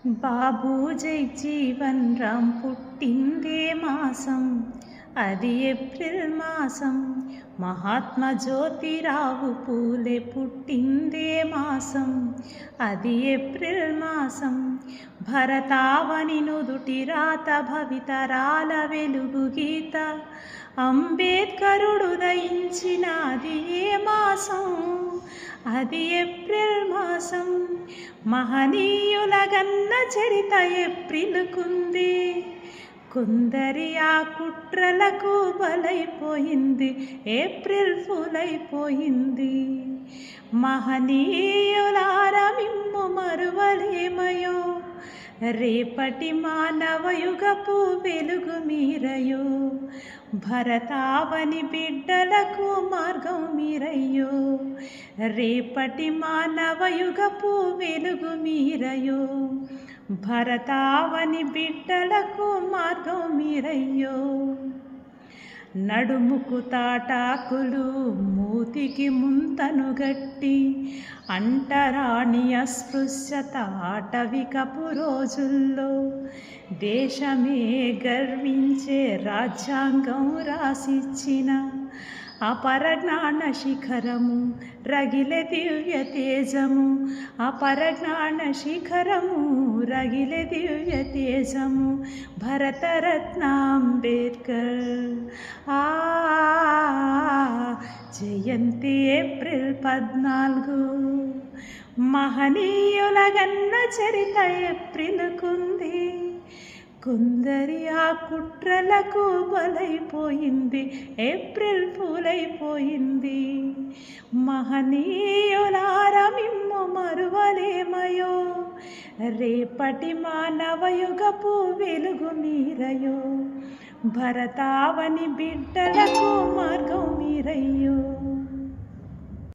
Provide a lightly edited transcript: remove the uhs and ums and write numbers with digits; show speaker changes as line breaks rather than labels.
బాబు జగ్జీవన్ రామ్ పుట్టిందే మాసం, అది ఏప్రిల్ మాసం. మహాత్మా జ్యోతిరావు పూలే పుట్టిందే మాసం, అది ఏప్రిల్ మాసం. భరతావని నుదుటి రాత భవితరాల వెలుగు గీత, అంబేద్కరుడు దయించినది ఏ మాసం, అది ఏప్రిల్ మాసం. మహనీయుల గన్న చరిత ఏప్రిల్కుంది, కొందరి ఆ కుట్రలకు బలైపోయింది, ఏప్రిల్ ఫూల్ అయిపోయింది. మహనీయులార మిమ్ము మరువలేమయో, రేపటి మానవయుగపు వెలుగు మీరయో. భరతావని బిడ్డలకు మార్గం మీరయ్యో, రేపటి మానవయుగపు వెలుగు మీరయో. భరతావని బిడ్డలకు మార్గం మీరయ్యో. నడుముకు తాటాకులు మూతికి ముంతను గట్టి, అంటరాని అస్పృశ్యత ఆటవికపు రోజుల్లో దేశమే గర్వించే రాజ్యాంగం రాసిచ్చిన అపరజ్ఞాన శిఖరము రగిలే దివ్య తేజము, అపరజ్ఞాన శిఖరము రగిలే దివ్య తేజము. భరతరత్న అంబేద్కర్ జయంతి ఏప్రిల్ 14. మహనీయుల గన్న చరిత ఏప్రిల్కుంది, కొందరి ఆ కుట్రలకు బలైపోయింది, ఏప్రిల్ ఫూల్ అయిపోయింది. మహనీయులార మిమ్ము మరువలేమయో, రేపటి మానవయుగపు వెలుగు మీరయో. భరతావని బిడ్డలకు